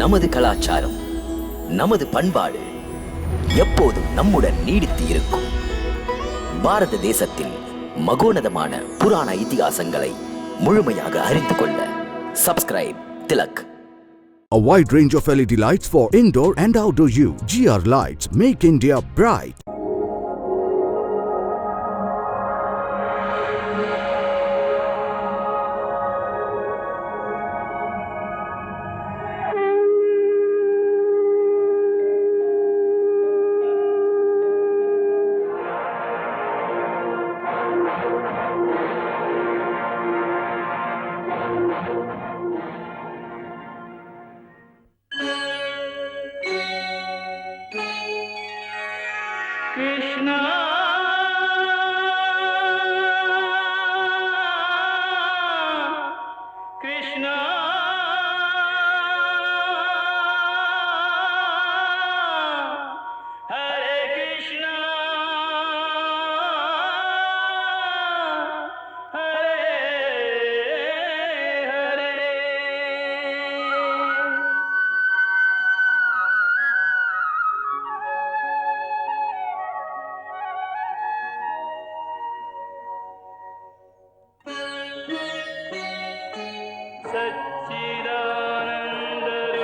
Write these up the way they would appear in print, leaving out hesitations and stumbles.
நமது கலாச்சாரம், நமது பண்பாடு எப்போதும் நம்முடன் நீடித்து இருக்கும். பாரத தேசத்தில் மகோனதமான புராண இதிகாசங்களை முழுமையாக அறிந்து கொள்ள subscribe Tilak. A wide range of LED lights for indoor and outdoor use. GR Lights make India bright. Krishna Krishna Hare Krishna Hare Hare.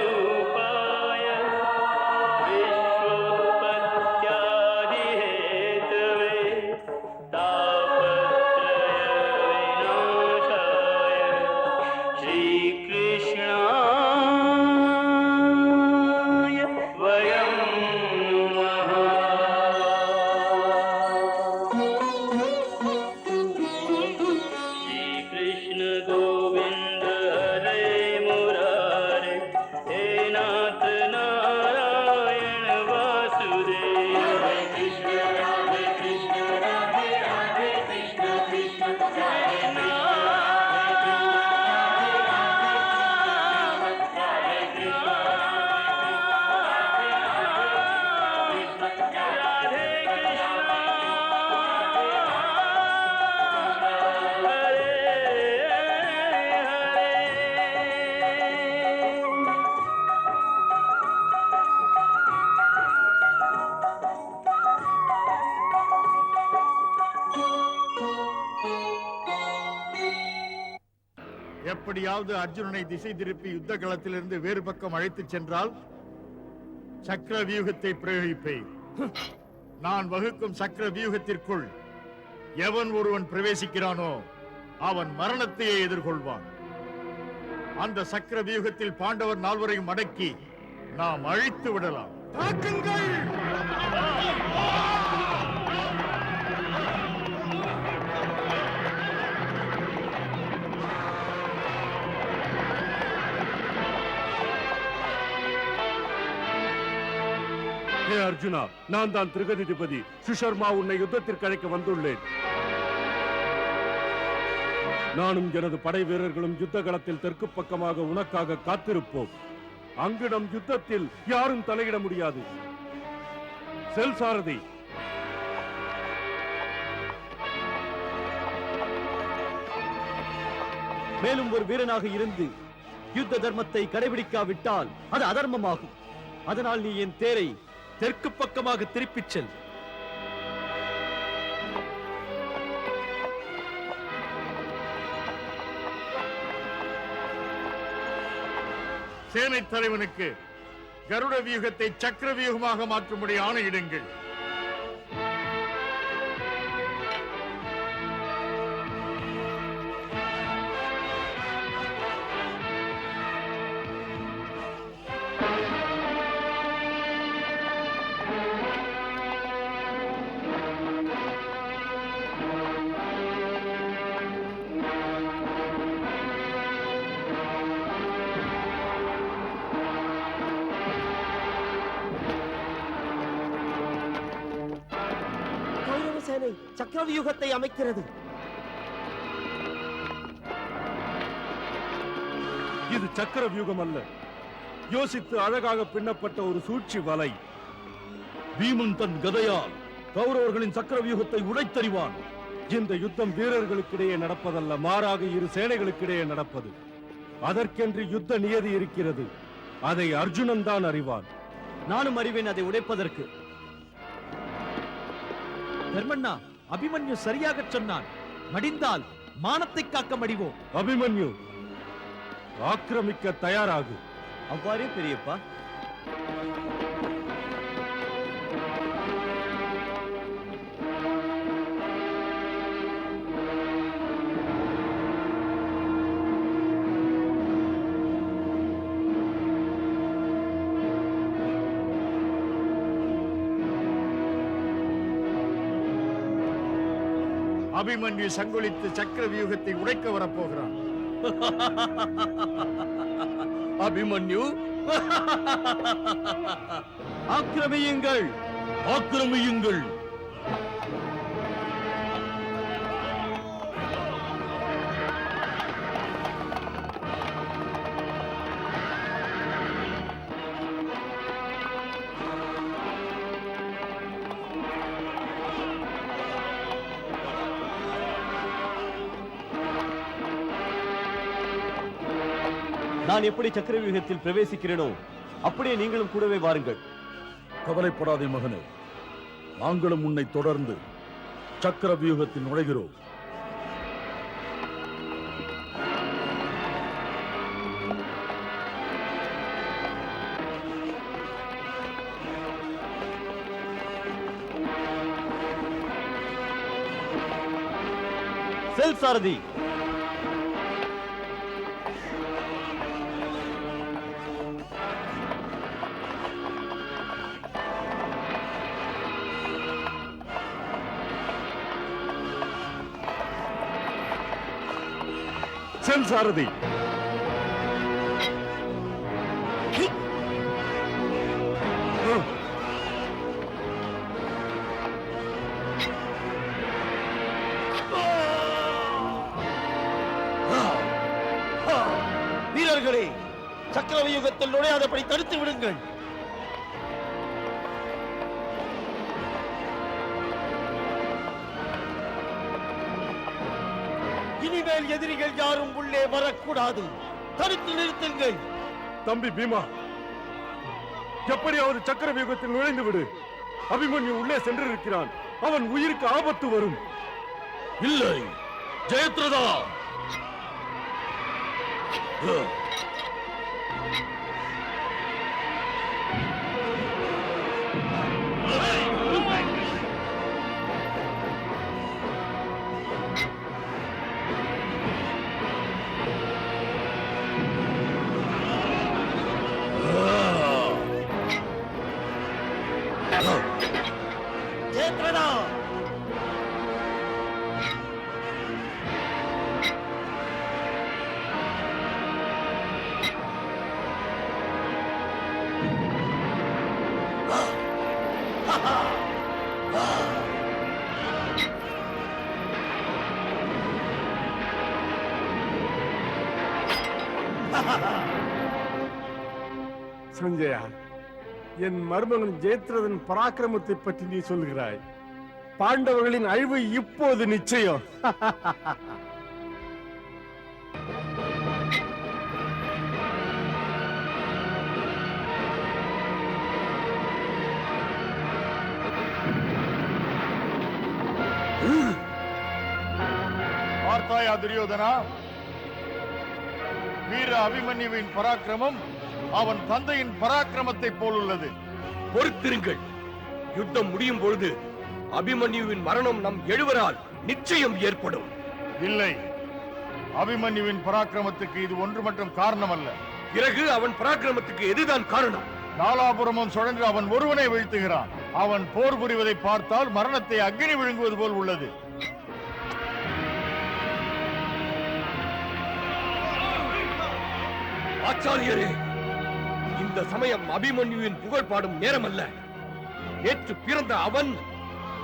सच्चिदानन्दरूपाय विश्वोत्पत्त्यादिहेतवे तापत्रयविनाशाय श्रीकृष्णाय वयं नमः. श्रीकृष्ण गोविन्द हरे मुरारे, हे नाथ नारायण वासुदेव. हरे कृष्ण राधे कृष्ण राधे राधे कृष्ण कृष्ण हरे எப்படியாவது அர்ஜுனனை திசை திருப்பி யுத்த களத்திலிருந்து வேறு பக்கம் அழைத்துச் சென்றால் சக்கர வியூகத்தை பிரயோகிப்பேன். நான் வகுக்கும் சக்கர வியூகத்திற்குள் எவன் ஒருவன் பிரவேசிக்கிறானோ அவன் மரணத்தையே எதிர்கொள்வான். அந்த சக்கர வியூகத்தில் பாண்டவர் நால்வரையும் அடக்கி நாம் அழித்து விடலாம். தாக்குங்கள்! அர்ஜுனா, நான் தான் திரிகதிபதி சுஷர்மா உன்னை யுத்தத்திற்கு அழைக்க வந்துள்ளேன். நானும் எனது படை வீரர்களும் யுத்த களத்தில் தெற்கு பக்கமாக உனக்காக காத்திருப்போம். அங்கு நம் யுத்தத்தில் யாரும் தலையிட முடியாது. செல் சாரதி. மேலும் ஒரு வீரனாக இருந்து யுத்த தர்மத்தை கடைபிடிக்காவிட்டால் அது அதர்மமாகும். அதனால் நீ என் தேரை தெற்கு பக்கமாக திருப்பிச் செல். சேனை தலைவனுக்கு கருட வியூகத்தை சக்கர வியூகமாக மாற்றும்படி ஆணையிடுங்கள். சக்கரவியூகத்தை அமைக்கிறது. இது சக்கர வியூகம் அல்ல, யோசித்து அழகாக பின்னப்பட்ட ஒரு சூழ்ச்சி வலை. பீமன் தன் கதையால் கௌரவர்களின் சக்கரவியூகத்தை உடைத்தறிவான். இந்த யுத்தம் வீரர்களுக்கிடையே நடப்பதல்ல, மாறாக இரு சேனைகளுக்கிடையே நடப்பது. அதற்கென்று யுத்த நியதி இருக்கிறது. அதை அர்ஜுனன் தான் அறிவான். நானும் அறிவேன் அதை உடைப்பதற்கு. தர்மண்ணா, அபிமன்யு சரியாக சொன்னான். மடிந்தால் மானத்தை காக்க மடிவோம். அபிமன்யு, ஆக்கிரமிக்க தயாராகு. அவ்வாறே பெரியப்பா. அபிமன்யு சங்கொலித்து சக்கர வியூகத்தை உடைக்க வரப்போகிறான். அபிமன்யு, ஆக்கிரமியுங்கள், ஆக்கிரமியுங்கள். நான் எப்படி சக்கரவியூகத்தில் பிரவேசிக்கிறேனோ அப்படியே நீங்களும் கூடவே வாருங்கள். கவலைப்படாதே மகனே, நாங்களும் உன்னை தொடர்ந்து சக்கர வியூகத்தில் நுழைகிறோம். செல் சாரதி. செல் சாரதி. வீரர்களே, சக்கரவியூகத்தில் நுழையாதபடி தடுத்து விடுங்கள். இனிமேல் எதிரிகள் யாரும் உள்ளே வரக்கூடாது. தடுத்து நிறுத்துங்கள். தம்பி பீமா, எப்படியாவது சக்கர வியூகத்தில் நுழைந்து விடு. அபிமன்யு உள்ளே சென்றிருக்கிறான். அவன் உயிருக்கு ஆபத்து வரும். இல்லை ஜெயத்ரதா. ஜெயத்ரதா. சஞ்சயா, என் மருமகன் ஜெயத்ரதன் பராக்கிரமத்தை பற்றி நீ சொல்கிறாய். பாண்டவர்களின் அழிவு இப்போது நிச்சயம். பார்த்தாயா துரியோதனா, வீர அபிமன்யுவின் பராக்கிரமம் அவன் தந்தையின் பராக்கிரமத்தை போலுள்ளது. பொறுத்திருங்கள். யுத்தம் முடியும் பொழுது அபிமன்யுவின் மரணம் நம் எழுவரால் நிச்சயம் ஏற்படும். இல்லை, அபிமன்யுவின் பராக்கிரமத்துக்கு இது ஒன்று மட்டும் காரணம் அல்ல. பிறகு அவன் பராக்கிரமத்துக்கு எதுதான் காரணம்? நாலாபுரமும் சுழன்று அவன் ஒருவனை வீழ்த்துகிறான். அவன் போர் புரிவதை பார்த்தால் மரணத்தை அக்னி விழுங்குவது போல் உள்ளது. ஆச்சாரியரே, இந்த சமயம் அபிமன்யுவின் புகழ் பாடும் நேரம் அல்ல. நேற்று பிறந்த அவன்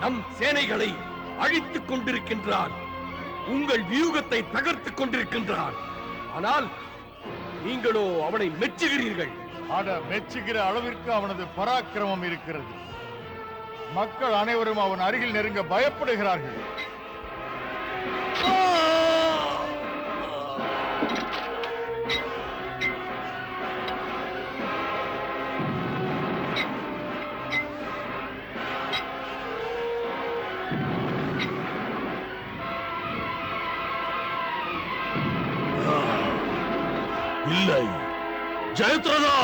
நம் சேனைகளை அழித்துக் கொண்டிருக்கின்றான். உங்கள் வியூகத்தை தகர்த்துக் கொண்டிருக்கின்றான். ஆனால் நீங்களோ அவனை மெச்சுகிறீர்கள். ஆட மெச்சுகிற அளவிற்கு அவனது பராக்கிரமம் இருக்கிறது. மக்கள் அனைவரும் அவன் அருகில் நெருங்க பயப்படுகிறார்கள். ஜெயத்ரதா!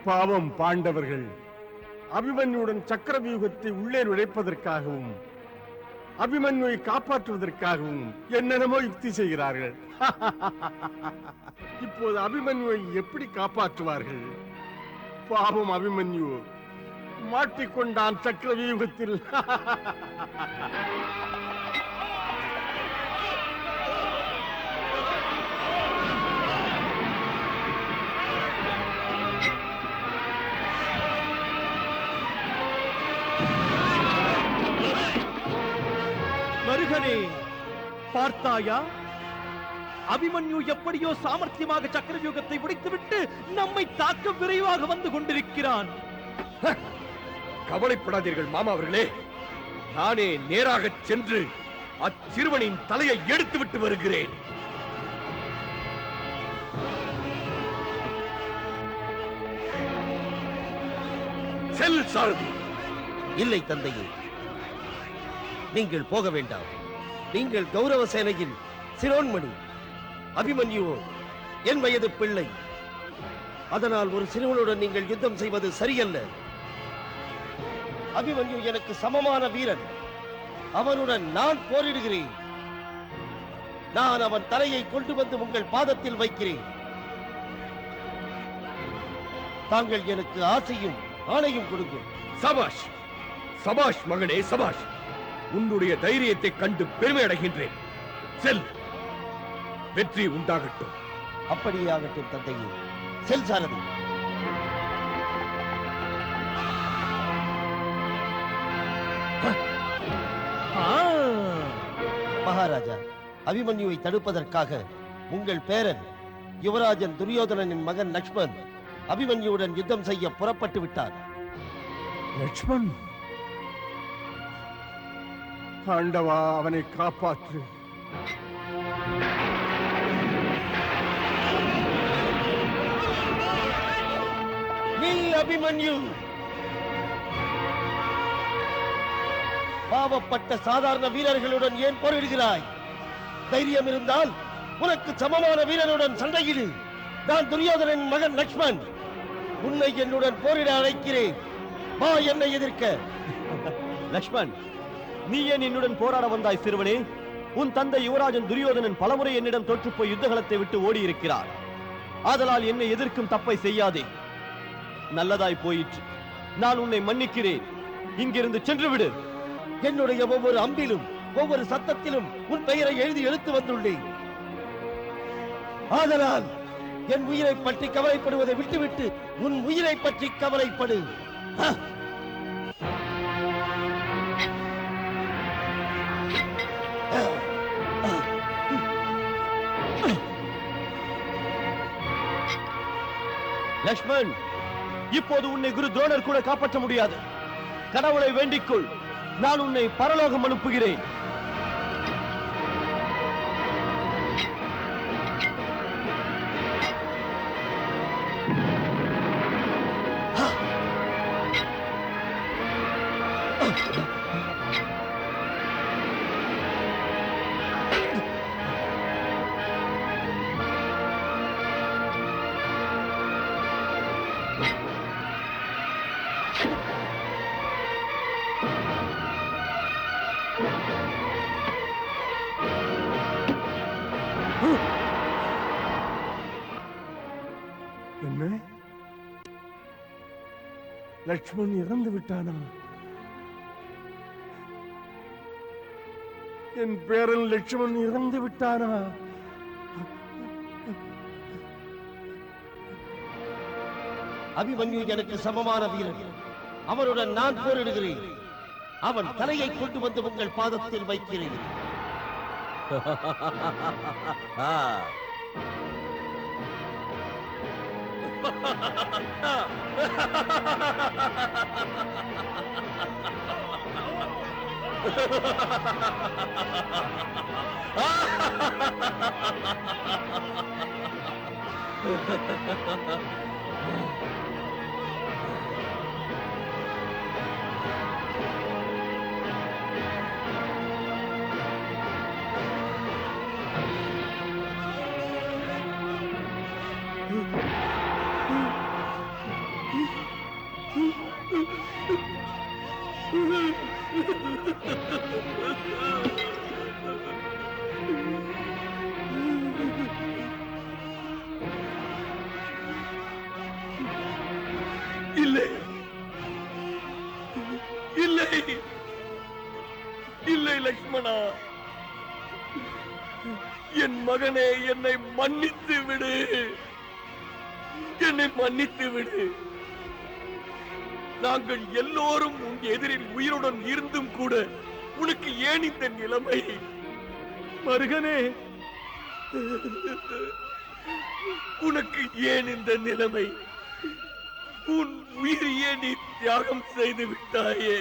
பாவம் பாண்டவர்கள் அபிமன்யுடன் சக்கரவியூகத்தை உள்ளே நுழைப்பதற்காகவும் அபிமன்யுவை காப்பாற்றுவதற்காகவும் என்னென்னமோ யுக்தி செய்கிறார்கள். இப்போது அபிமன்யுவை எப்படி காப்பாற்றுவார்கள்? பாவம் அபிமன்யு மாட்டிக்கொண்டான் சக்கரவியூகத்தில். மருகனே, பார்த்தாயா? அபிமன்யு எப்படியோ சாமர்த்தியமாக சக்கரவியூகத்தை உடைத்துவிட்டு நம்மை தாக்க விரைவாக வந்து கொண்டிருக்கிறான். கவலைப்படாதீர்கள் மாமா அவர்களே, நானே நேராக சென்று அச்சிறுவனின் தலையை எடுத்து விட்டு வருகிறேன். செல் சாரதி. இல்லை தந்தையே, நீங்கள் போக வேண்டாம். நீங்கள் கௌரவ சேனையின் சிரோன்மணி. அபிமன்யுவோ என் வயது பிள்ளை. அதனால் ஒரு சிறுவனுடன் நீங்கள் யுத்தம் செய்வது சரியல்ல. அபிமன்யு எனக்கு சமமான வீரன். அவனுடன் நான் போரிடுகிறேன். நான் அவன் தலையை கொண்டு வந்து உங்கள் பாதத்தில் வைக்கிறேன். தாங்கள் எனக்கு ஆசையும் ஆணையும் கொடுங்கள். சபாஷ் சபாஷ் மகனே, சபாஷ். உன்னுடைய தைரியத்தை கண்டு பெருமை அடைகின்றேன். செல், வெற்றி உண்டாகட்டும். அப்படியே ஆகட்டும் தந்தையே. செல் சாரதி. மகாராஜா, அபிமன்யுவை தடுப்பதற்காக உங்கள் பேரன் யுவராஜன் துரியோதனனின் மகன் லக்ஷ்மண் அபிமன்யுவுடன் யுத்தம் செய்ய புறப்பட்டு விட்டார். லட்சுமண், ஆண்டவா அவனை காப்பாற்று. நில் அபிமன்யு. பாவப்பட்ட சாதாரண வீரர்களுடன் ஏன் போரிடுகிறாய்? தைரியம் இருந்தால் உனக்கு சமமான வீரனுடன் சண்டையிடு. நான் துரியோதனன் மகன் லக்ஷ்மண். உன்னை என்னுடன் போரிட அழைக்கிறேன். வா என்னை எதிர்க்க. லக்ஷ்மண், நீ ஏன் என்னுடன் போராட வந்தாய் சிறுவனே? உன் தந்தை யுவராஜன் துரியோதனன் பலமுறை என்னிடம் தோற்று போய் யுத்தகலத்தை விட்டு ஓடி இருக்கிறார். ஆதலால் என்னை எதிர்க்கும் தப்பை செய்யாதே. நல்லதாய் போயிற்று. நான் உன்னை மன்னிக்கிறேன். இங்கிருந்து சென்று விடு. என்னுடைய ஒவ்வொரு அம்பிலும் ஒவ்வொரு சத்தத்திலும் உன் பெயரை எழுதி எடுத்து வந்துள்ளேன். ஆதலால் என் உயிரை பற்றி கவலைப்படுவதை விட்டுவிட்டு உன் உயிரை பற்றி கவலைப்படு. லக்ஷ்மண், இப்போது உன்னை குரு துரோணர் கூட காப்பாற்ற முடியாது. கடவுளை வேண்டிக்கொள். நான் உன்னை பரலோகம் அனுப்புகிறேன். என்ன, லட்சுமண் இறந்து விட்டானா? என் பேரன் லட்சுமண் இறந்து விட்டானா? அபிமன்யு எனக்கு சமமான வீரன். அவனுடன் நான் போரிடுகிறேன். அவன் தலையை கொண்டு வந்து உங்கள் பாதத்தில் வைக்கிறேன். இல்லை இல்லை இல்லை லக்ஷ்மணா, என் மகனே, என்னை மன்னித்து விடு, என்னை மன்னித்து விடு. நாங்கள் எல்லோரும் உன் எதிரில் உயிருடன் இருந்தும் கூட உனக்கு ஏன் இந்த நிலைமை? மருகனே, உனக்கு ஏன் இந்த நிலைமை? உன் உயிரையே நீ தியாகம் செய்து விட்டாயே.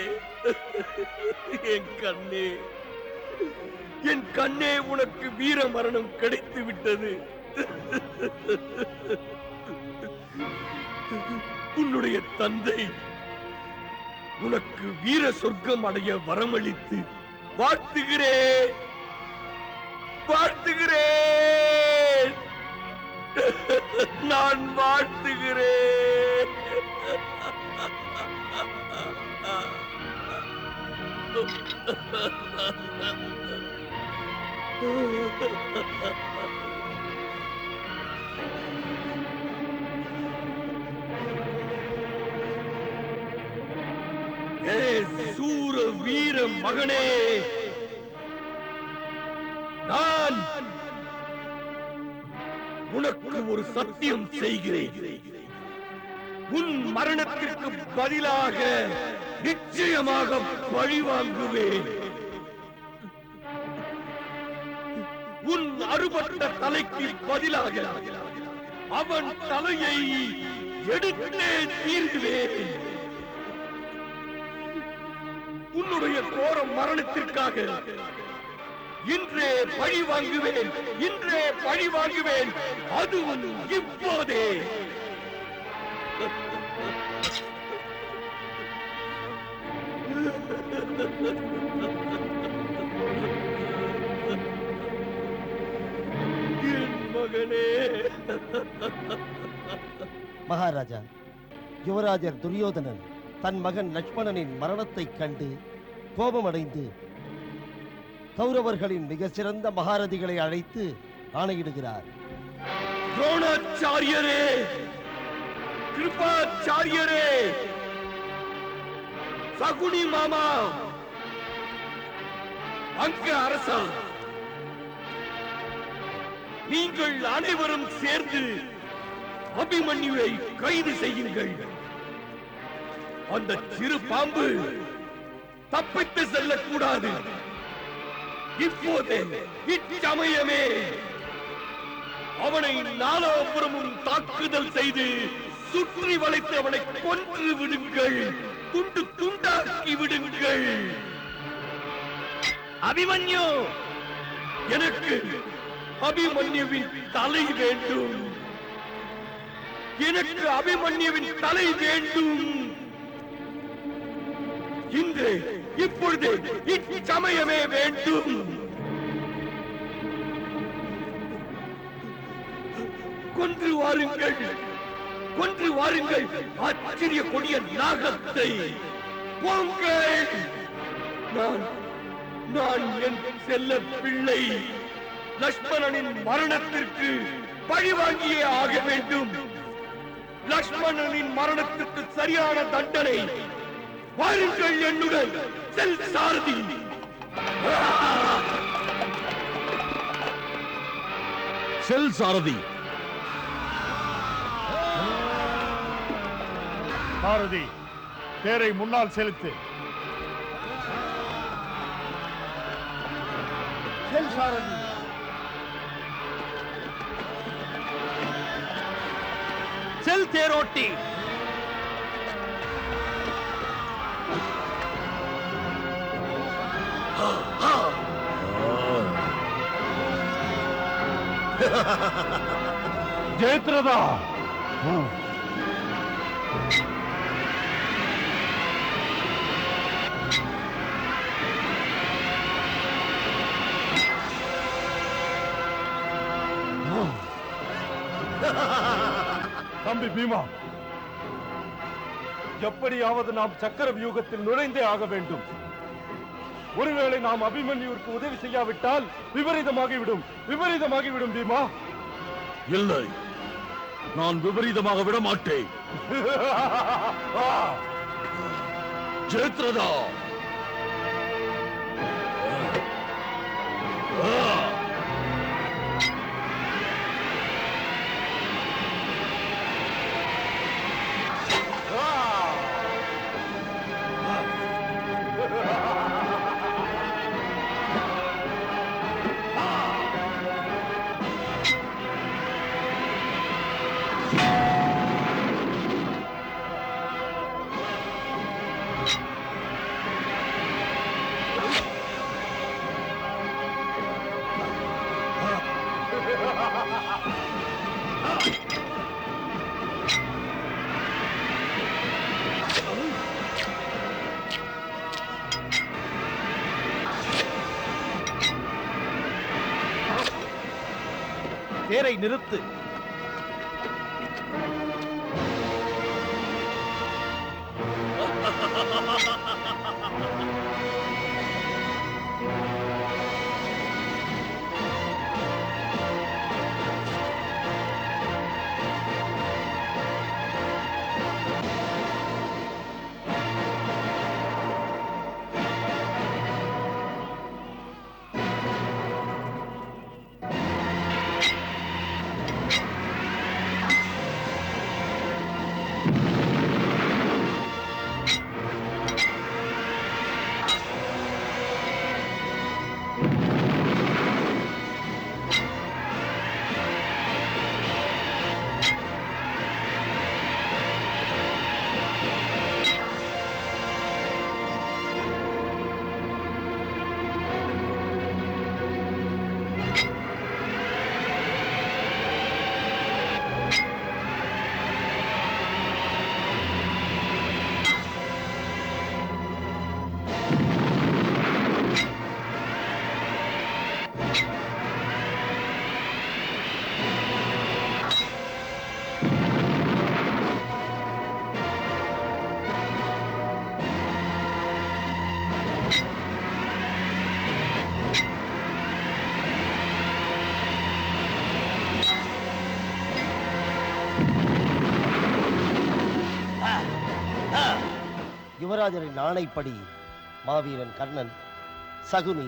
என் கண்ணே, என் கண்ணே, உனக்கு வீர மரணம் கிடைத்து விட்டது. உன்னுடைய தந்தை உனக்கு வீர சொர்க்கம் அடைய வரமளித்து வாழ்த்துகிறேன், வாழ்த்துகிறேன், நான் வாழ்த்துகிறேன். சூர வீர மகனே, நான் உனக்கு ஒரு சத்தியம் செய்கிறேன். உன் மரணத்திற்கு பதிலாக நிச்சயமாக பழி வாங்குவேன். உன் அறுபட்ட தலைக்கு பதிலாக அவன் தலையை எடுத்தே தீர்வேன். உன்னுடைய கோர மரணத்திற்காக இன்றே பழி வாங்குவேன், இன்றே பழி வாங்குவேன். அதுவும் இப்போதே. என் மகனே. மகாராஜா, யுவராஜர் துரியோதனன் தன் மகன் லட்சுமணனின் மரணத்தைக் கண்டு கோபமடைந்து கௌரவர்களின் மிக சிறந்த மகாரதிகளை அழைத்து ஆணையிடுகிறார். துரோணாச்சாரியரே, கிருபாச்சாரியரே, சகுனி மாமா, அங்க அரசா, நீங்கள் அனைவரும் சேர்ந்து அபிமன்யுவை கைது செய்யுங்கள். அந்த சிறு பாம்பு தப்பித்து செல்லக்கூடாது. இப்போதே, இச்சமயமே அவனை நாலாபுரமும் தாக்குதல் செய்து சுற்றி வளைத்து அவனை கொன்று விடுங்கள், துண்டு துண்டாக்கி விடுங்கள். அபிமன்யு, எனக்கு அபிமன்யுவின் தலை வேண்டும், எனக்கு அபிமன்யுவின் தலை வேண்டும். இன்று, இப்பொழுது, இச்சமயமே வேண்டும். கொன்று வாருங்கள், கொன்று வாருங்கள் ஆச்சரிய கொடிய நாகத்தை. போங்கள். நான் என் செல்ல பிள்ளை லக்ஷ்மணனின் மரணத்திற்கு பழி வாங்கியே ஆக வேண்டும். லக்ஷ்மணனின் மரணத்திற்கு சரியான தண்டனை. வாருங்கள் என்னுடன். செல் சாரதி. செல் சாரதி. சாரதி, தேரை முன்னால் செலுத்து. செல் சாரதி. செல் தேரோட்டி. ஜெயத்ரதா, தம்பி பீமா, எப்படியாவது நாம் சக்கர வியூகத்தில் நுழைந்தே ஆக வேண்டும். ஒருவேளை நாம் அபிமன்யுவிற்கு உதவி செய்யாவிட்டால் விபரீதமாகிவிடும் பீமா. இல்லை, நான் விபரீதமாக விட மாட்டேன். ஜெயத்ரதா, தேரை நிறுத்து. யுவராஜரின் ஆணைப்படி மாவீரன் கர்ணன், சகுனி,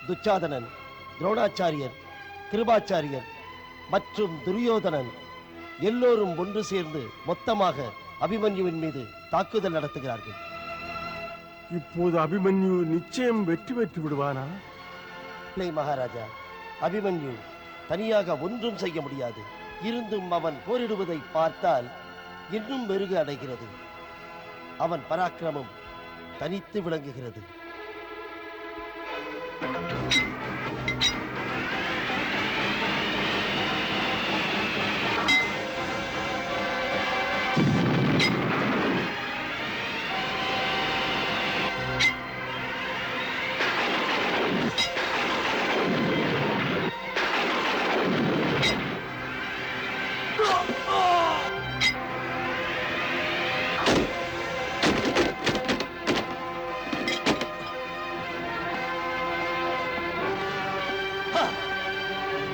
துச்சாதனன், துரோணாச்சாரியர், கிருபாச்சாரியர் மற்றும் துரியோதனன் எல்லோரும் ஒன்று சேர்ந்து மொத்தமாக அபிமன்யுவின் மீது தாக்குதல் நடத்துகிறார்கள். இப்போது அபிமன்யு நிச்சயம் வெற்றி பெற்று விடுவானா? இல்லை மகாராஜா, அபிமன்யு தனியாக ஒன்றும் செய்ய முடியாது. இருந்தும் அவன் போரிடுவதை பார்த்தால் இன்னும் மெருகு அடைகிறது. அவன் பராக்கிரமம் தனித்து விளங்குகிறது.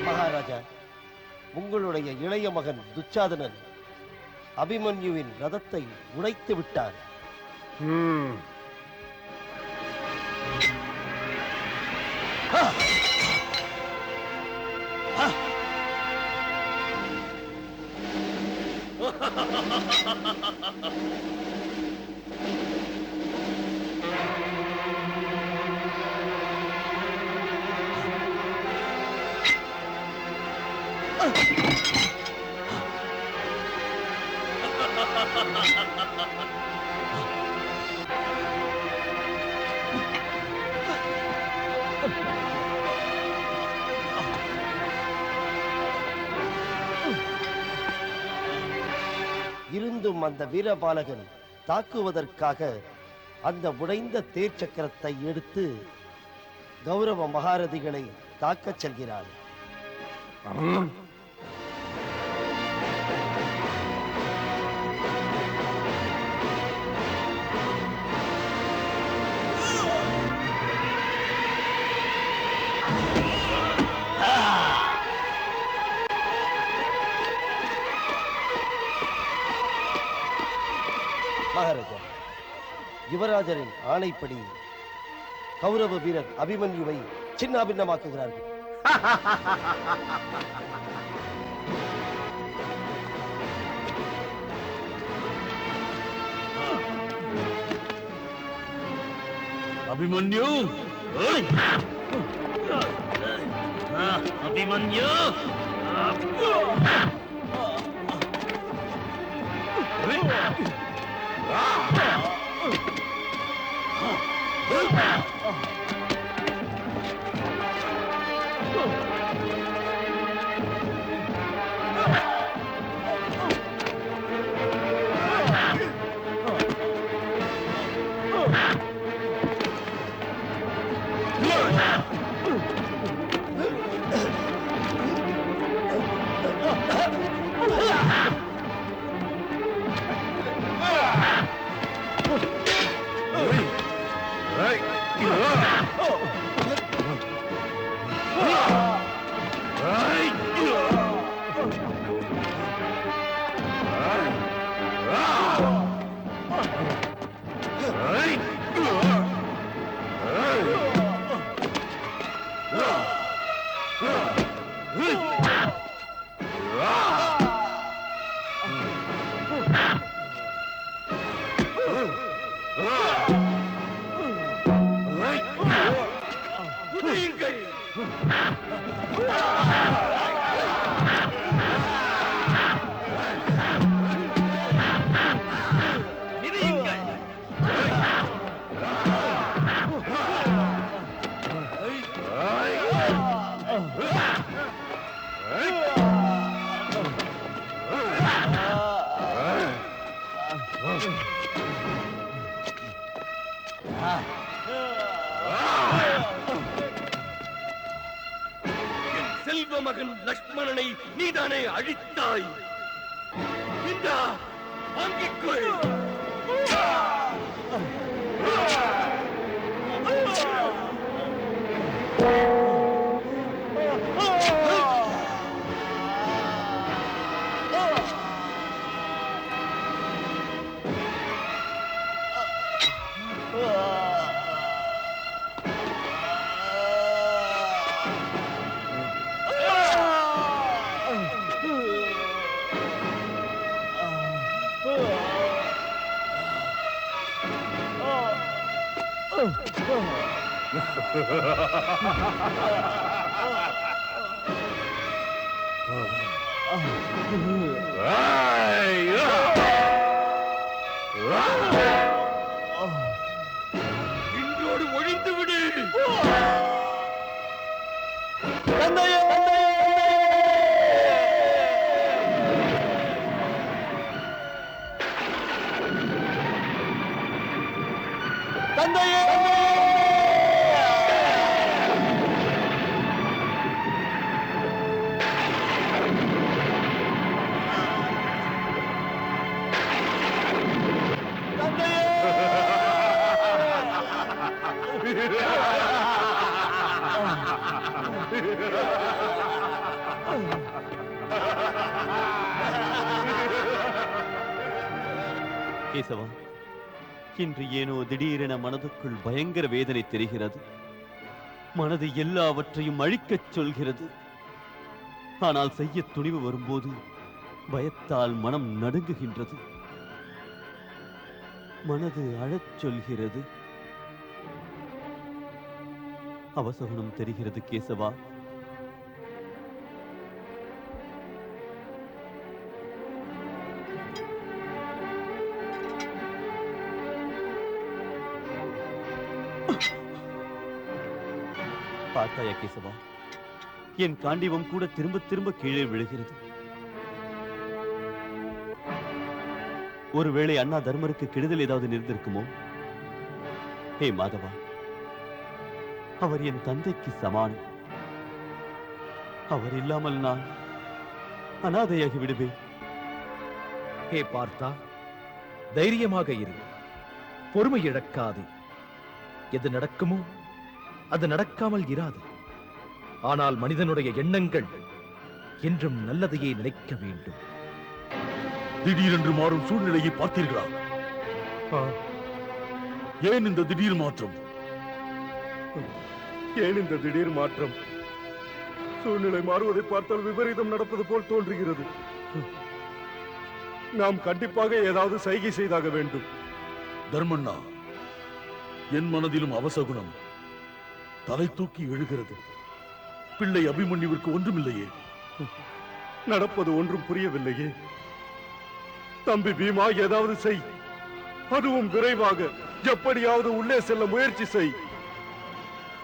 மகாராஜா, உங்களுடைய இளைய மகன் துச்சாதனன் அபிமன்யுவின் ரதத்தை உடைத்து விட்டார். இருந்தும் அந்த வீரபாலகன் தாக்குவதற்காக அந்த உடைந்த தேர் சக்கரத்தை எடுத்து கௌரவ மகாரதிகளை தாக்கச் செல்கிறார். மகாராஜா, யுவராஜரின் ஆணைப்படி கௌரவ வீரர் அபிமன்யுவை சின்னாபின்னமாக்குகிறார்கள். அபிமன்யு, அபிமன்யு, செல்வ மகன் லக்ஷ்மணனை நீதானே அழித்தாய். இந்தா வாங்கிக்கொள். இன்றோடு ஒழிந்து விடு. தந்தையே, தந்தையே, கேசவா, இன்று ஏனோ திடீரென மனதுக்குள் பயங்கர வேதனை தெரிகிறது. மனது எல்லாவற்றையும் அழிக்கச் சொல்கிறது. ஆனால் செய்ய துணிவு வரும்போது பயத்தால் மனம் நடுங்குகின்றது. மனது அழச் சொல்கிறது. அவசகுணம் தெரிகிறது கேசவா. பார்த்தாயா கேசவா, என் காண்டிவம் கூட திரும்ப திரும்ப கீழே விழுகிறது. ஒருவேளை அண்ணா தர்மருக்கு கெடுதல் ஏதாவது நேர்ந்திருக்குமோ? ஹே மாதவா, அவர் என் தந்தைக்கு சமானம். அவர் இல்லாமல் நான் அனாதையாகி விடுவேன். ஹே பார்த்தா, தைரியமாக இரு, பொறுமை இழக்காதே. எது நடக்குமோ அது நடக்காமல் இராது. ஆனால் மனிதனுடைய எண்ணங்கள் என்றும் நல்லதையே நினைக்க வேண்டும். திடீரென்று மாறும் சூழ்நிலையை பார்த்தீர்களா? ஏன் இந்த திடீர் மாற்றம்? ஏன் இந்த திடீர் மாற்றம்? சூழ்நிலை மாறுவதை பார்த்தால் விபரீதம் நடப்பது போல் தோன்றுகிறது. நாம் கண்டிப்பாக ஏதாவது சைகை செய்தாக வேண்டும். தர்மண்ணா, என் மனதிலும் அவசகுணம் தலை தூக்கி எழுகிறது. பிள்ளை அபிமன்யுவிற்கு ஒன்றுமில்லையே. நடப்பது ஒன்றும் புரியவில்லையே. தம்பி பீமா, ஏதாவது செய். அதுவும் விரைவாக. எப்படியாவது உள்ளே செல்ல முயற்சி செய்.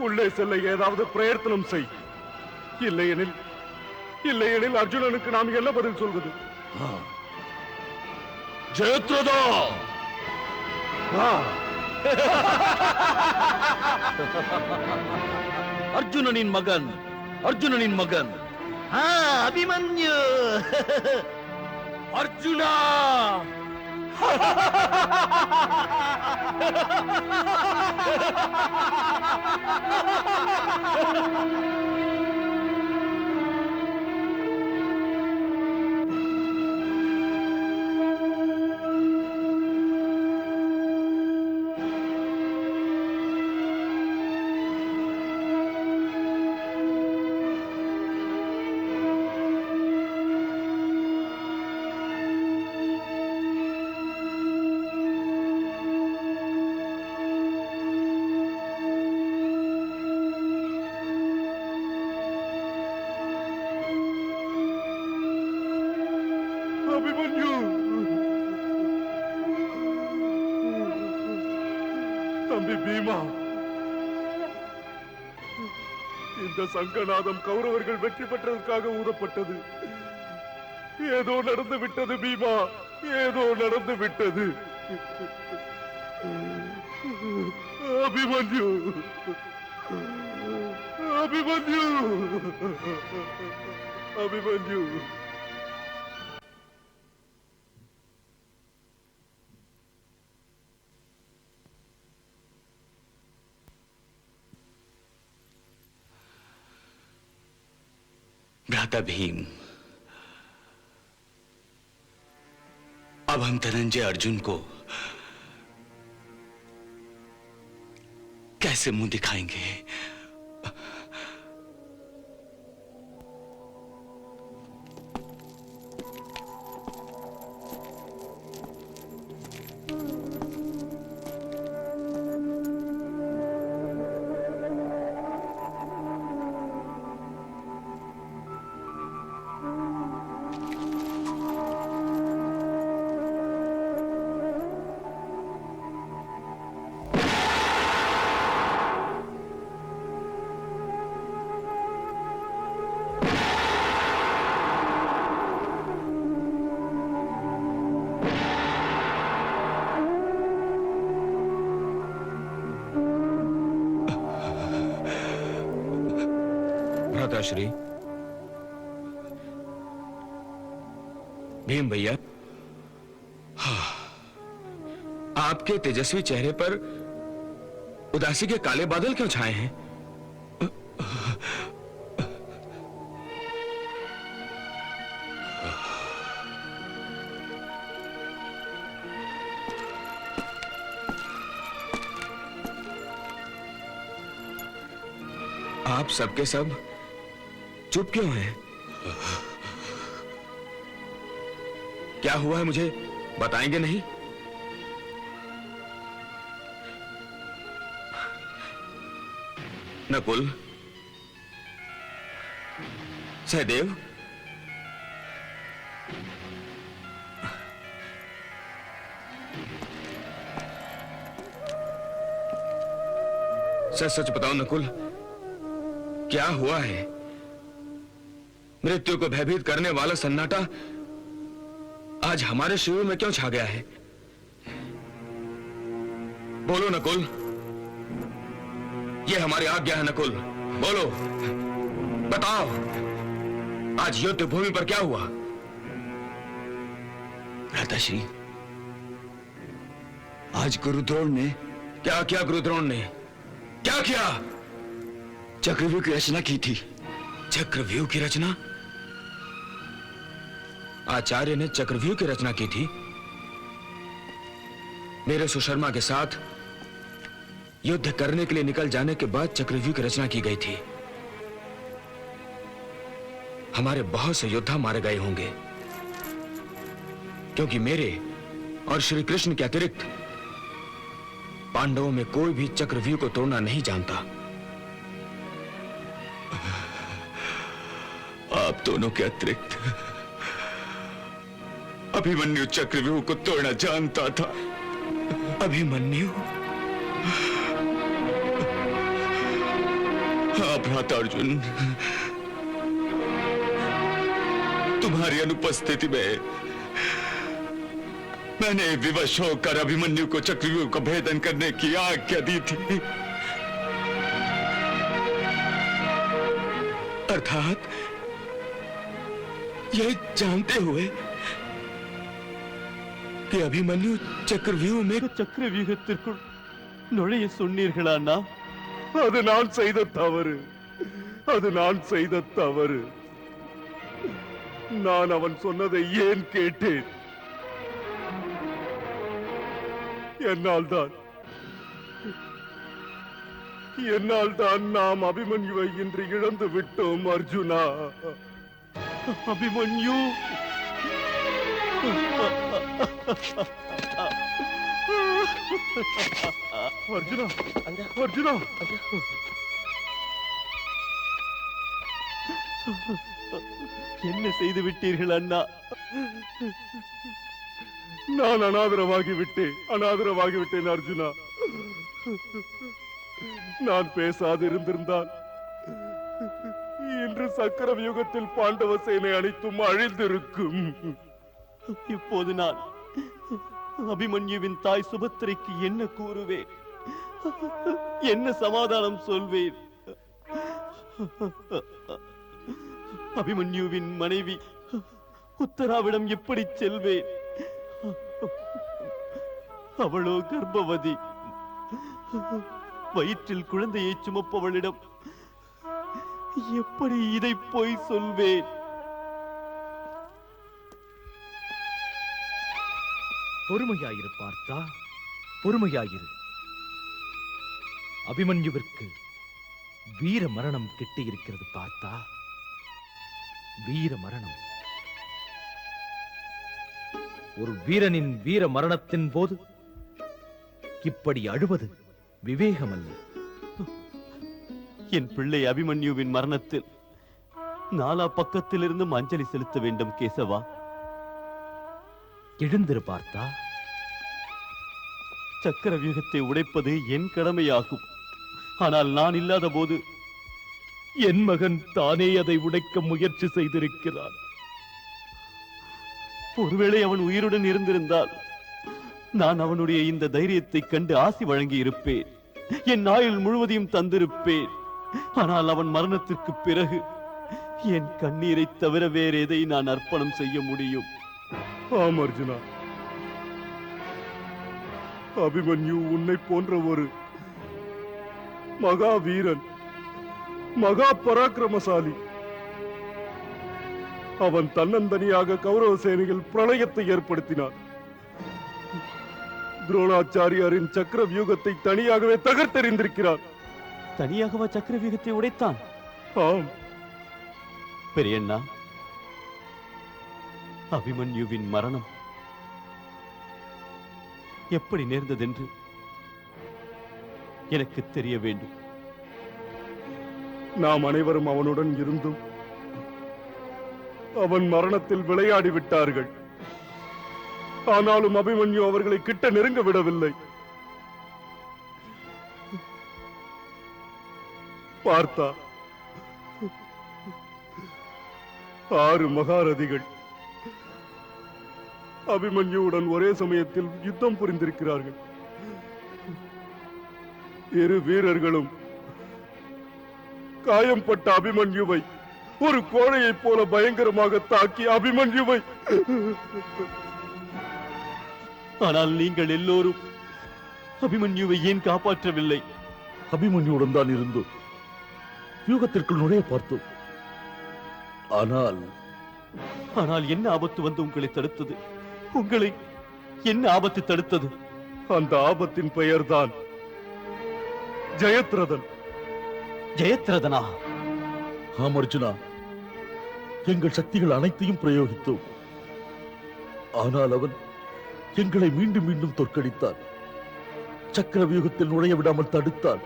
உள்ளே செல்ல ஏதாவது பிரயத்தனம் செய். இல்லையெனில் அர்ஜுனனுக்கு நாம் என்ன பதில் சொல்வது? ஜெயத்ரதா! அர்ஜுனனின் மகன் அபிமன்யு! அர்ஜுனா! அபிமன்யு! தம்பி பீமா, இந்த சங்கநாதம் கௌரவர்கள் வெற்றி பெற்றதற்காக ஊதப்பட்டது. ஏதோ நடந்து விட்டது பீமா, ஏதோ நடந்து விட்டது. அபிமன்யு! அபிமன்யு! அபிமன்யு! भ्राता भीम, अब हम धनंजय अर्जुन को कैसे मुंह दिखाएंगे? श्री भीम भैया, आपके तेजस्वी चेहरे पर उदासी के काले बादल क्यों छाए हैं? आप सबके सब चुप क्यों हैं? क्या हुआ है, मुझे बताएंगे नहीं? नकुल, सहदेव, सच सच बताओ नकुल, क्या हुआ है? मृत्यु को भयभीत करने वाला सन्नाटा आज हमारे शिविर में क्यों छा गया है? बोलो नकुल, ये हमारी आज्ञा है। नकुल बोलो, बताओ, आज युद्ध भूमि पर क्या हुआ? भ्राताश्री, आज गुरुद्रोण ने क्या किया? गुरुद्रोण ने क्या किया? चक्रव्यूह की रचना की थी। चक्रव्यूह की रचना? आचार्य ने चक्रव्यूह की रचना की थी? मेरे सुशर्मा के साथ युद्ध करने के लिए निकल जाने के बाद चक्रव्यूह की रचना की गई थी। हमारे बहुत से योद्धा मारे गए होंगे, क्योंकि मेरे और श्री कृष्ण के अतिरिक्त पांडवों में कोई भी चक्रव्यूह को तोड़ना नहीं जानता। आप दोनों के अतिरिक्त अभिमन्यु चक्रव्यूह को तोड़ना जानता था। अभिमन्यु? हाँ भ्राता अर्जुन, तुम्हारी अनुपस्थिति में मैंने विवश होकर अभिमन्यु को चक्रव्यूह का भेदन करने की आज्ञा दी थी। अर्थात यह जानते हुए कि अभिमन्यु चक्रव्यूह में சக்கரவியூகத்திற்குள் நுழைய சொன்னீர்களா அண்ணா? அது நான் செய்த தவறு, அது நான் செய்த தவறு. நான் அவன் சொன்னதை ஏன் கேட்டேன்? என்னால் தான் நாம் அபிமன்யுவை இன்று இழந்து விட்டோம் அர்ஜுனா. அபிமன்யு அர்ஜுனா, அர்ஜுனா, என்ன செய்து விட்டீர்கள் அண்ணா? நான் அனாதரவாகிவிட்டேன் அர்ஜுனா. நான் பேசாது இருந்திருந்தால் இன்று சக்கரவியூகத்தில் பாண்டவ சேனை அனைத்தும் அழிந்திருக்கும். இப்போது நான் அபிமன்யுவின் தாய் சுபத்திரைக்கு என்ன கூறுவேன்? என்ன சமாதானம் சொல்வேன்? அபிமன்யுவின் மனைவி உத்தராவிடம் எப்படி செல்வேன்? அவளோ கர்ப்பவதி. வயிற்றில் குழந்தையை சுமப்பவளிடம் எப்படி இதை போய் சொல்வேன்? பொறுமையாயிரு பார்த்தா, பொறுமையாயிரு. அபிமன்யுவிற்கு வீர மரணம் கிட்டியிருக்கிறது பார்த்தா, வீர மரணம். ஒரு வீரனின் வீர மரணத்தின் போது இப்படி அழுவது விவேகமல்ல. என் பிள்ளை அபிமன்யுவின் மரணத்தில் நாலா பக்கத்திலிருந்தும் அஞ்சலி செலுத்த வேண்டும் கேசவா. எழுந்திரு பார்த்தா. சக்கரவியூகத்தை உடைப்பது என் கடமையாகும். ஆனால் நான் இல்லாத போது என் மகன் தானே அதை உடைக்க முயற்சி செய்திருக்கிறான். ஒருவேளை அவன் உயிருடன் இருந்திருந்தால் நான் அவனுடைய இந்த தைரியத்தை கண்டு ஆசி வழங்கி இருப்பேன். என் ஆயுள் முழுவதையும் தந்திருப்பேன். ஆனால் அவன் மரணத்திற்கு பிறகு என் கண்ணீரை தவிர வேறு எதை நான் அர்ப்பணம் செய்ய முடியும்? ஆம் அர்ஜுனா, அபிமன்யு உன்னை போன்ற ஒரு மகா வீரன், மகா பராக்கிரமசாலி. அவன் தன்னந்தனியாக கௌரவ சேனையில் பிரளயத்தை ஏற்படுத்தினான். துரோணாச்சாரியாரின் சக்கர வியூகத்தை தனியாகவே தகர்த்தெறிந்திருக்கிறான். தனியாகவா சக்கரவியூகத்தை உடைத்தான்? ஆம் பெரியண்ணா, அபிமன்யுவின் மரணம் எப்படி நேர்ந்ததென்று எனக்கு தெரிய வேண்டும். நாம் அனைவரும் அவனுடன் இருந்தும் அவன் மரணத்தில் விளையாடி விட்டார்கள். ஆனாலும் அபிமன்யு அவர்களை கிட்ட நெருங்க விடவில்லை. பார்த்தா, 6 மகாரதிகள் அபிமன்யுவுடன் ஒரே சமயத்தில் யுத்தம் புரிந்திருக்கிறார்கள். இரு வீரர்களும் காயம்பட்ட அபிமன்யுவை ஒரு கோழையைப் போல பயங்கரமாக தாக்கி அபிமன்யுவை. ஆனால் நீங்கள் எல்லோரும் அபிமன்யுவை ஏன் காப்பாற்றவில்லை? அபிமன்யுடன் தான் இருந்தோம், யூகத்திற்குள் நுழைய பார்த்தோம். ஆனால் என்ன ஆபத்து வந்து உங்களை தடுத்தது? உங்களை என்ன ஆபத்து தடுத்தது? அந்த ஆபத்தின் பெயர்தான் ஜெயத்ரதன். ஜெயத்ரதனா? ஆம் அர்ஜுனா, எங்கள் சக்திகள் அனைத்தையும் பிரயோகித்தோம். ஆனால் அவன் எங்களை மீண்டும் மீண்டும் தோற்கடித்தான். சக்கரவியூகத்தில் நுழைய விடாமல் தடுத்தான்.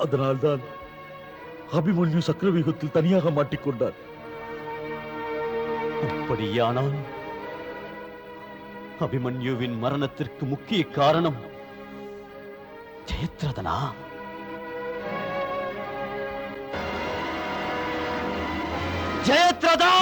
அதனால்தான் அபிமன்யு சக்கரவியூகத்தில் தனியாக மாட்டிக்கொண்டார். அப்படியானால் அபிமன்யுவின் மரணத்திற்கு முக்கிய காரணம் ஜெயத்ரதனா? ஜெயத்ரதா!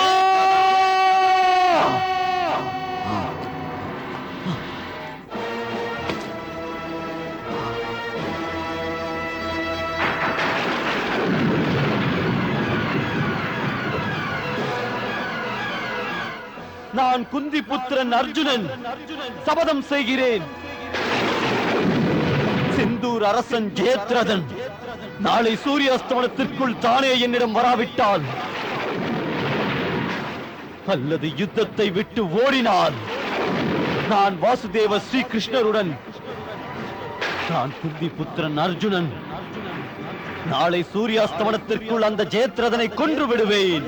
நான் குந்தி புத்திரன் அர்ஜுனன் சபதம் செய்கிறேன். சிந்தூர் அரசன் ஜெயத்ரதன் நாளை சூரியாஸ்தமனத்திற்குள் தானே என்னிடம் வராவிட்டால் அல்லது யுத்தத்தை விட்டு ஓடினால் நான் வாசுதேவ ஸ்ரீகிருஷ்ணருடன் நான் குந்தி புத்திரன் அர்ஜுனன் நாளை சூரியாஸ்தமனத்திற்குள் அந்த ஜெயத்ரதனை கொன்று விடுவேன்.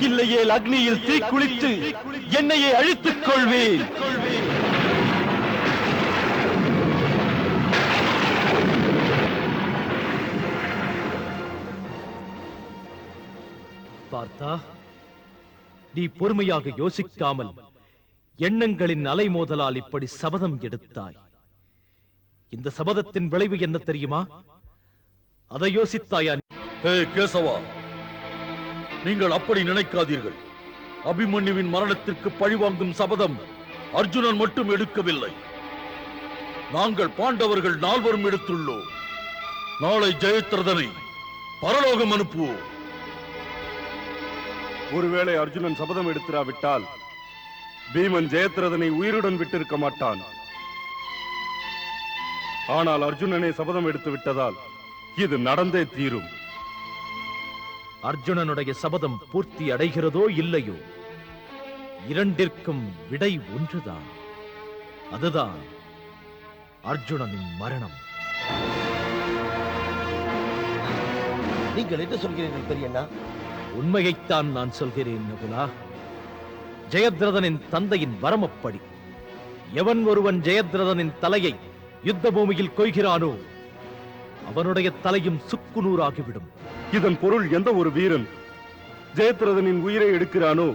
இல்லையே அக்னியில் தீக்குளித்து என்னையே அழித்துக் கொள்வேன். பார்த்தா, நீ பொறுமையாக யோசிக்காமல் எண்ணங்களின் அலைமோதலால் இப்படி சபதம் எடுத்தாய். இந்த சபதத்தின் விளைவு என்ன தெரியுமா? அதை யோசித்தாயா? ஹே கேசவா, நீங்கள் அப்படி நினைக்காதீர்கள். அபிமன்யுவின் மரணத்திற்கு பழிவாங்கும் சபதம் அர்ஜுனன் மட்டும் எடுக்கவில்லை. நாங்கள் பாண்டவர்கள் நால்வரும் எடுத்துள்ளோம். நாளை ஜெயத்ரதனை பரலோகம் அனுப்புவோம். ஒருவேளை அர்ஜுனன் சபதம் எடுத்திராவிட்டால் பீமன் ஜெயத்ரதனை உயிருடன் விட்டிருக்க மாட்டான். ஆனால் அர்ஜுனனே சபதம் எடுத்து விட்டதால் இது நடந்தே தீரும். அர்ஜுனனுடைய சபதம் பூர்த்தி அடைகிறதோ இல்லையோ, இரண்டிற்கும் விடை ஒன்றுதான். அதுதான் அர்ஜுனனின் மரணம். நீங்கள் என்ன சொல்கிறீர்கள் பெரியண்ணா? உண்மையைத்தான் நான் சொல்கிறேன் நகுலா. ஜெயத்ரதனின் தந்தையின் வரமப்படி எவன் ஒருவன் ஜெயத்ரதனின் தலையை யுத்த பூமியில் கொய்கிறானோ அவனுடைய தலையும் சுக்குநூறாகிவிடும். இதன் பொருள், எந்த ஒரு வீரன் ஜெயத்ரதனின் உயிரை எடுக்கிறானோ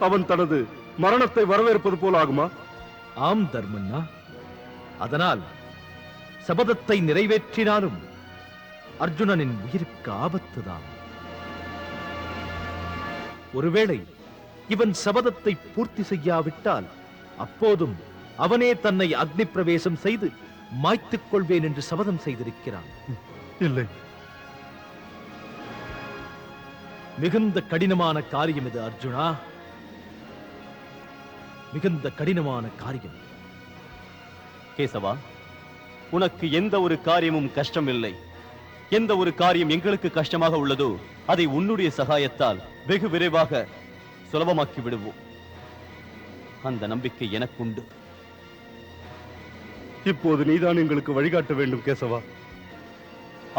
அவன் தனது மரணத்தை வரவேற்பது போல் ஆகுமா? ஆம் தர்மண்ணா. அதனால் சபதத்தை நிறைவேற்றினாலும் அர்ஜுனனின் உயிருக்கு ஆபத்துதான். ஒருவேளை இவன் சபதத்தை பூர்த்தி செய்யாவிட்டால் அப்போதும் அவனே தன்னை அக்னி பிரவேசம் செய்து மாய்த்துக் கொள்வேன் என்று சபதம் செய்திருக்கிறான். இல்லை, மிகுந்த கடினமான காரியம் இது அர்ஜுனா, மிகுந்த கடினமான காரியம். கேசவா, உனக்கு எந்த ஒரு காரியமும் கஷ்டம் இல்லை. எந்த ஒரு காரியம் எங்களுக்கு கஷ்டமாக உள்ளதோ அதை உன்னுடைய சகாயத்தால் வெகு விரைவாக சுலபமாக்கி விடுவோம். அந்த நம்பிக்கை எனக்குண்டு. இப்போது நீதான் எங்களுக்கு வழிகாட்ட வேண்டும் கேசவா.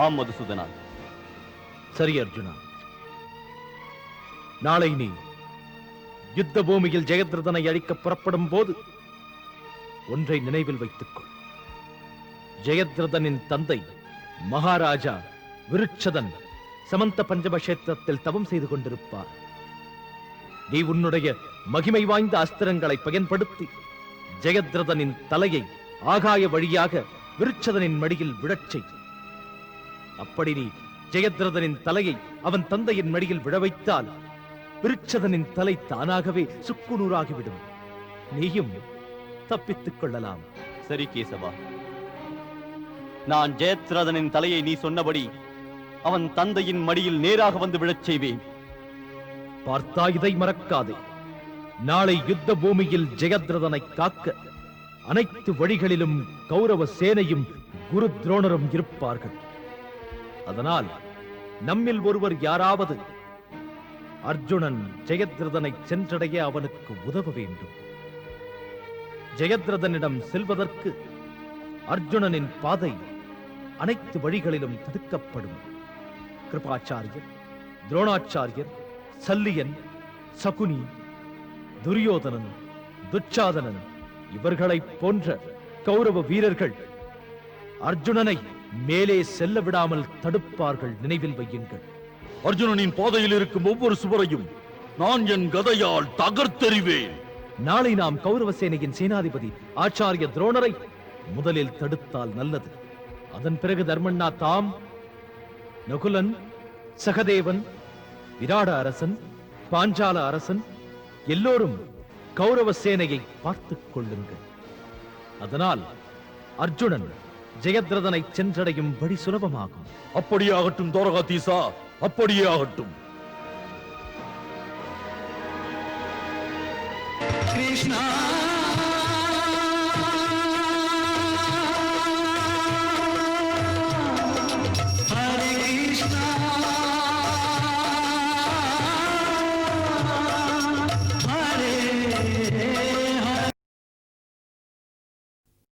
ஆம் மதுசூதனா. சரி அர்ஜுனா, நாளை நீ யுத்த பூமியில் ஜெயத்ரதனை அழிக்க புறப்படும் போது ஒன்றை நினைவில் வைத்துக்கொள். ஜெயத்ரதனின் தந்தை மகாராஜா விருட்சதன் சமந்த பஞ்சமக்ஷேத்திரத்தில் தவம் செய்து கொண்டிருப்பார். நீ உன்னுடைய மகிமை வாய்ந்த அஸ்திரங்களை பயன்படுத்தி ஜெயத்ரதனின் தலையை ஆகாய வழியாக விருட்சதனின் மடியில் விழச் செய். அப்படி நீ ஜெயத்ரதனின் தலையை அவன் தந்தையின் மடியில் விழ வைத்தால் விருட்சதனின் தலை தானாகவே சுக்குநூறாகிவிடும். நீயும் தப்பித்துக் கொள்ளலாம். சரி கேசவா, நான் ஜெயத்ரதனின் தலையை நீ சொன்னபடி அவன் தந்தையின் மடியில் நேராக வந்து விழச் செய்வேன். பார்த்தா, இதை மறக்காதே. நாளை யுத்த பூமியில் ஜெயத்ரதனை காக்க அனைத்து வழிகளிலும் கௌரவ சேனையும் குரு துரோணரும் இருப்பார்கள். அதனால் நம்மில் ஒருவர் யாராவது அர்ஜுனன் ஜெயத்ரதனை சென்றடைய அவனுக்கு உதவ வேண்டும். ஜெயத்ரதனிடம் செல்வதற்கு அர்ஜுனனின் பாதை அனைத்து வழிகளிலும் தடுக்கப்படும். கிருபாச்சாரியர், துரோணாச்சாரியர், சல்லியன், சகுனி, துரியோதனன், துச்சாதனன் இவர்களைப் போன்ற கௌரவ வீரர்கள் அர்ஜுனனை மேலே செல்ல விடாமல் தடுப்பார்கள். நினைவில் வையுங்கள். அர்ஜுனனின் பாதையில் இருக்கும் ஒவ்வொரு சுவரையும் நான் என் கதையால் தகர்த்தெறிவேன். நாளை நாம் கௌரவ சேனையின் சேனாதிபதி ஆச்சாரிய துரோணரை முதலில் தடுத்தால் நல்லது. அதன் பிறகு தர்மண்ணா தாம், நகுலன், சகதேவன், விராட அரசன், பாஞ்சால அரசன் எல்லோரும் கௌரவ சேனையை பார்த்துக் கொள்ளுங்கள். அதனால் அர்ஜுனன் ஜெயத்ரதனை சென்றடையும் வழி சுலபமாகும். அப்படியே ஆகட்டும் துரோணாதீசா, அப்படியே ஆகட்டும்.